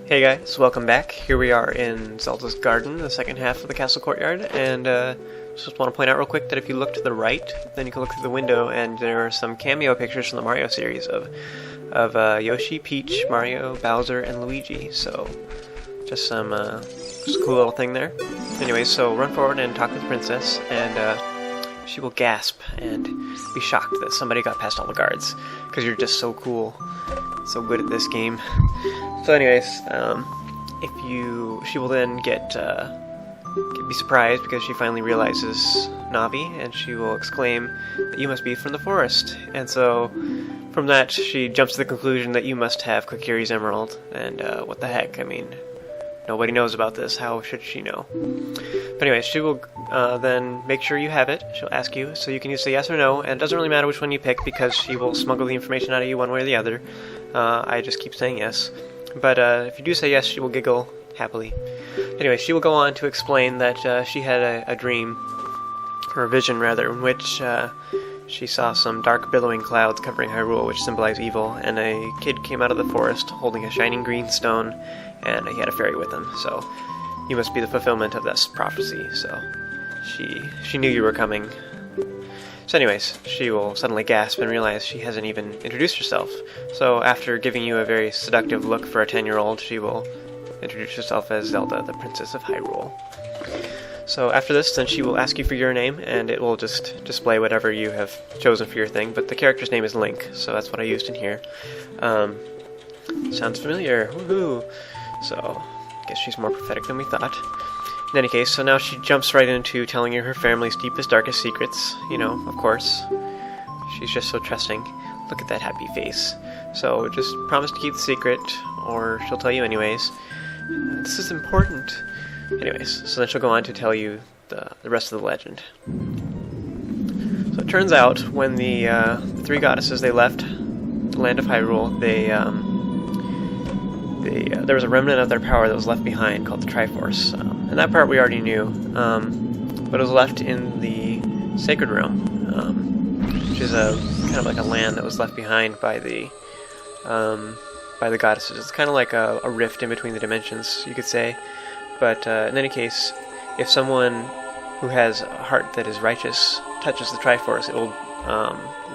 Hey guys, welcome back. Here we are in Zelda's Garden, the second half of the castle courtyard, and just want to point out real quick that if you look to the right, then you can look through the window, and there are some cameo pictures from the Mario series of Yoshi, Peach, Mario, Bowser, and Luigi. So, just just a cool little thing there. Anyways, so run forward and talk with the princess, and she will gasp and be shocked that somebody got past all the guards, because you're just so cool, so good at this game. So anyways, she will then be surprised because she finally realizes Navi, and she will exclaim that you must be from the forest. And so, from that, she jumps to the conclusion that you must have Kokiri's emerald, and what the heck, I mean, nobody knows about this, how should she know? But anyways, she will then make sure you have it. She'll ask you, so you can either say yes or no, and it doesn't really matter which one you pick because she will smuggle the information out of you one way or the other. I just keep saying yes. But if you do say yes, she will giggle happily. Anyway, she will go on to explain that she had a dream, or a vision rather, in which she saw some dark billowing clouds covering Hyrule, which symbolize evil, and a kid came out of the forest holding a shining green stone, and he had a fairy with him. So you must be the fulfillment of this prophecy. So she knew you were coming. So anyways, she will suddenly gasp and realize she hasn't even introduced herself. So after giving you a very seductive look for a 10-year-old, she will introduce herself as Zelda, the Princess of Hyrule. So after this, then she will ask you for your name, and it will just display whatever you have chosen for your thing, but the character's name is Link, so that's what I used in here. Sounds familiar, woohoo! So, I guess she's more prophetic than we thought. In any case, so now she jumps right into telling you her family's deepest, darkest secrets. You know, of course. She's just so trusting. Look at that happy face. So just promise to keep the secret, or she'll tell you anyways. This is important. Anyways, so then she'll go on to tell you the rest of the legend. So it turns out, when the three goddesses, they left the land of Hyrule, there was a remnant of their power that was left behind called the Triforce. And that part we already knew, but it was left in the Sacred Realm, which is kind of like a land that was left behind by the goddesses. It's kind of like a rift in between the dimensions, you could say. But in any case, if someone who has a heart that is righteous touches the Triforce, it will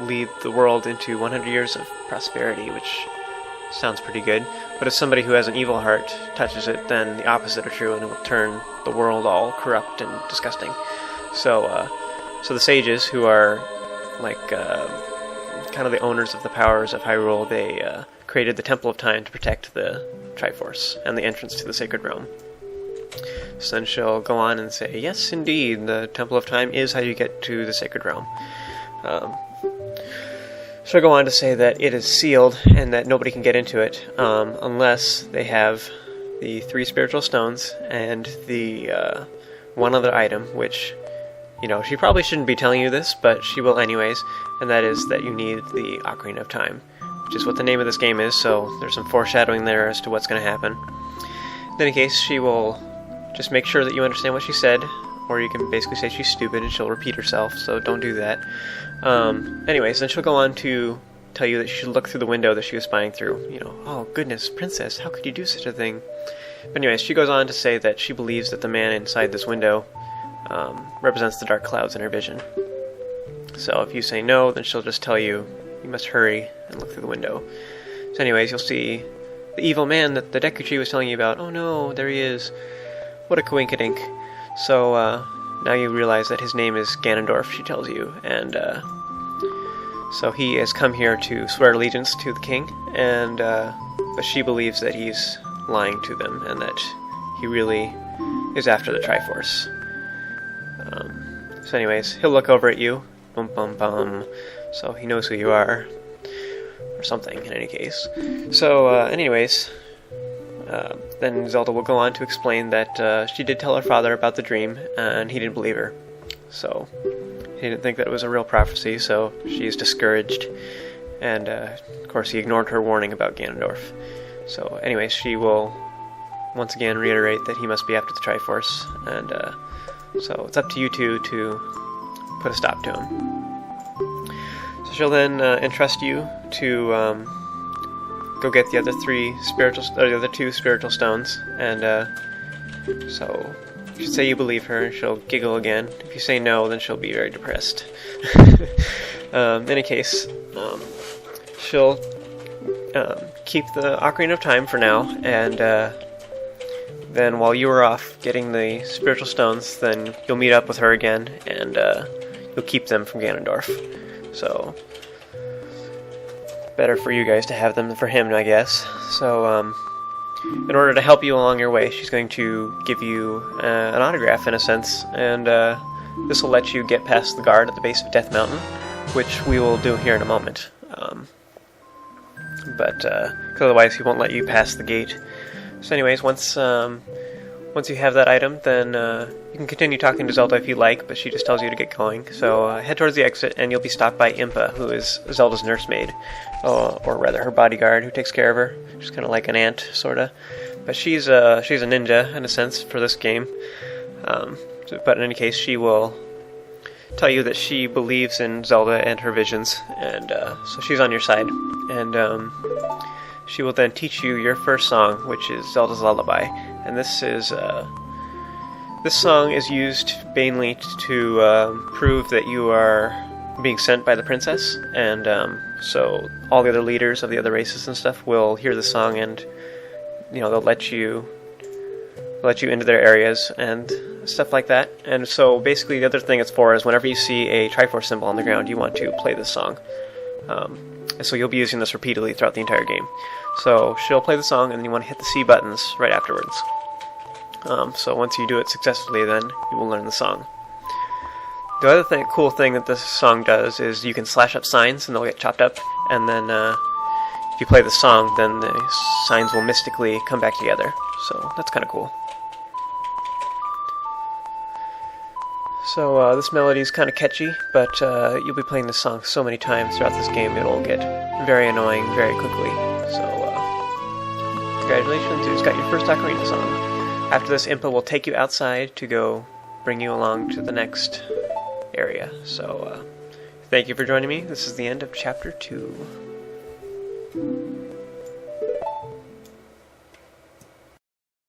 lead the world into 100 years of prosperity, which sounds pretty good. But if somebody who has an evil heart touches it, then the opposite are true, and it will turn the world all corrupt and disgusting. So the sages, who are like kind of the owners of the powers of Hyrule, they created the Temple of Time to protect the Triforce and the entrance to the Sacred Realm. So then she'll go on and say, yes, indeed, the Temple of Time is how you get to the Sacred Realm. She'll go on to say that it is sealed and that nobody can get into it unless they have the 3 spiritual stones and the one other item, which, you know, she probably shouldn't be telling you this, but she will anyways, and that is that you need the Ocarina of Time, which is what the name of this game is, so there's some foreshadowing there as to what's going to happen. In any case, she will just make sure that you understand what she said, or you can basically say she's stupid and she'll repeat herself, so don't do that. Anyways, then she'll go on to tell you that you should look through the window that she was spying through. You know, oh goodness, princess, how could you do such a thing? But anyways, she goes on to say that she believes that the man inside this window represents the dark clouds in her vision. So if you say no, then she'll just tell you must hurry and look through the window. So anyways, you'll see the evil man that the Deku Tree was telling you about. Oh no, there he is. What a coinkydink. So now you realize that his name is Ganondorf, she tells you, and so he has come here to swear allegiance to the king, and but she believes that he's lying to them, and that he really is after the Triforce. So anyways, he'll look over at you, bum bum bum, so he knows who you are, or something, in any case. So anyways, then Zelda will go on to explain that she did tell her father about the dream, and he didn't believe her. So he didn't think that it was a real prophecy, so she's discouraged. And, of course, he ignored her warning about Ganondorf. So, anyways, she will once again reiterate that he must be after the Triforce. And so it's up to you two to put a stop to him. So she'll then entrust you to go get the other the other two spiritual stones, and so you should say you believe her, and she'll giggle again. If you say no, then she'll be very depressed. In any case, she'll keep the Ocarina of Time for now, and then while you are off getting the spiritual stones, then you'll meet up with her again, and you'll keep them from Ganondorf. So, better for you guys to have them than for him, I guess. So, in order to help you along your way, she's going to give you an autograph, in a sense, and this will let you get past the guard at the base of Death Mountain, which we will do here in a moment. But otherwise he won't let you pass the gate. So anyways, once you have that item, then you can continue talking to Zelda if you like, but she just tells you to get going. So head towards the exit, and you'll be stopped by Impa, who is Zelda's nursemaid, or rather her bodyguard, who takes care of her. She's kind of like an aunt, sorta. But she's a ninja, in a sense, for this game. But in any case, she will tell you that she believes in Zelda and her visions, and so she's on your side. And she will then teach you your first song, which is Zelda's Lullaby. And this song is used mainly to prove that you are being sent by the princess, and so all the other leaders of the other races and stuff will hear the song, and they'll let you into their areas and stuff like that. And so basically the other thing it's for is whenever you see a Triforce symbol on the ground, you want to play this song. And so you'll be using this repeatedly throughout the entire game. So she'll play the song, and then you want to hit the C buttons right afterwards. So once you do it successfully, then you will learn the song. The other cool thing that this song does is you can slash up signs, and they'll get chopped up, and then if you play the song, then the signs will mystically come back together. So that's kind of cool. So this melody is kind of catchy, but you'll be playing this song so many times throughout this game, it'll get very annoying very quickly. So congratulations, you just got your first Ocarina song. After this, Impa will take you outside to go bring you along to the next area. So thank you for joining me. This is the end of Chapter 2.